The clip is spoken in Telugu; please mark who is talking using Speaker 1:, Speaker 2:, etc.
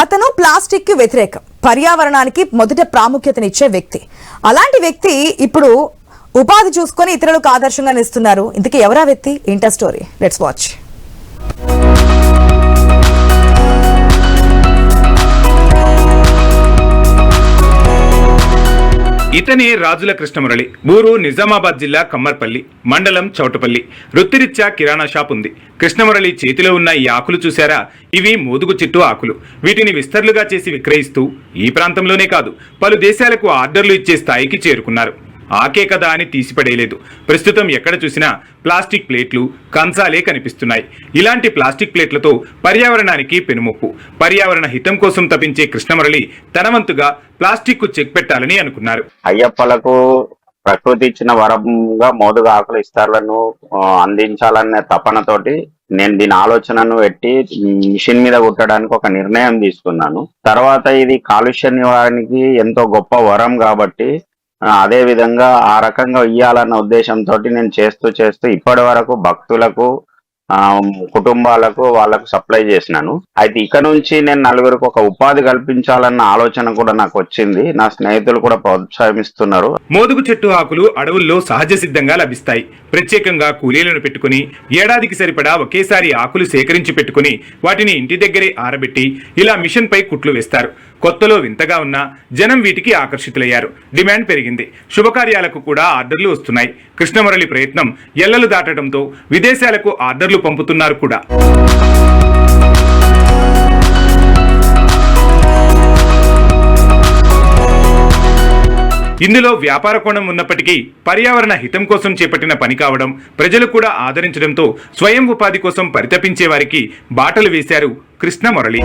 Speaker 1: అతను ప్లాస్టిక్ కి వ్యతిరేకం, పర్యావరణానికి మొదట ప్రాముఖ్యతనిచ్చే వ్యక్తి. అలాంటి వ్యక్తి ఇప్పుడు ఉపాధి చూసుకొని ఇతరులకు ఆదర్శంగా నిలుస్తున్నారు. ఇంతకీ ఎవరా వ్యక్తి, ఏంటా స్టోరీ? Let's watch.
Speaker 2: ఇతనే రాజుల కృష్ణమురళి. ఊరు నిజామాబాద్ జిల్లా కమ్మర్పల్లి, మండలం చౌటపల్లి. వృత్తిరీత్యా కిరాణా షాప్ ఉంది. కృష్ణమురళి చేతిలో ఉన్న ఈ ఆకులు చూశారా? ఇవి మోదుగు చెట్టు ఆకులు. వీటిని విస్తర్లుగా చేసి విక్రయిస్తూ ఈ ప్రాంతంలోనే కాదు పలు దేశాలకు ఆర్డర్లు ఇచ్చే స్థాయికి చేరుకున్నారు. ఆకే కదా అని తీసిపడేయలేదు. ప్రస్తుతం ఎక్కడ చూసినా ప్లాస్టిక్ ప్లేట్లు, కంచాలే కనిపిస్తున్నాయి. ఇలాంటి ప్లాస్టిక్ ప్లేట్లతో పర్యావరణానికి పెనుముప్పు. పర్యావరణ హితం కోసం తపించే కృష్ణమురళి తన వంతుగా ప్లాస్టిక్ కు చెక్ పెట్టాలని అనుకున్నారు.
Speaker 3: అయ్యప్పలకు ప్రకృతి ఇచ్చిన వరంగా మోదుగా ఆకుల ఇస్తార్లను అందించాలనే తపనతోటి నేను దీని ఆలోచనను పెట్టి మిషన్ మీద కుట్టడానికి ఒక నిర్ణయం తీసుకున్నాను. తర్వాత ఇది కాలుష్య నివారణకి ఎంతో గొప్ప వరం కాబట్టి అదే విధంగా ఆ రకంగా ఇయ్యాలన్న ఉద్దేశంతో నేను చేస్తూ ఇప్పటి వరకు భక్తులకు కుటుంబాలకు వాళ్ళకు సప్లై చేసినాను. అయితే ఇక నుంచి నేను నలుగురికి ఒక ఉపాధి కల్పించాలన్న ఆలోచన కూడా నాకు వచ్చింది. నా స్నేహితులు కూడా ప్రోత్సహిస్తున్నారు.
Speaker 2: మోదుగు చెట్టు ఆకులు అడవుల్లో సహజ సిద్ధంగా లభిస్తాయి. ప్రత్యేకంగా కూలీలను పెట్టుకుని ఏడాదికి సరిపడా ఒకేసారి ఆకులు సేకరించి పెట్టుకుని వాటిని ఇంటి దగ్గరే ఆరబెట్టి ఇలా మిషన్ పై కుట్లు వేస్తారు. కొత్తలో వింతగా ఉన్నా జనం వీటికి ఆకర్షితులయ్యారు. డిమాండ్ పెరిగింది. శుభకార్యాలకు కూడా ఆర్డర్లు వస్తున్నాయి. కృష్ణమురళి ప్రయత్నం ఎల్లలు దాటడంతో విదేశాలకు ఆర్డర్లు పంపుతున్నారు కూడా. ఇందులో వ్యాపార కోణం ఉన్నప్పటికీ పర్యావరణ హితం కోసం చేపట్టిన పని కావడం, ప్రజలు కూడా ఆదరించడంతో స్వయం ఉపాధి కోసం పరితపించే వారికి బాటలు వేశారు కృష్ణమురళి.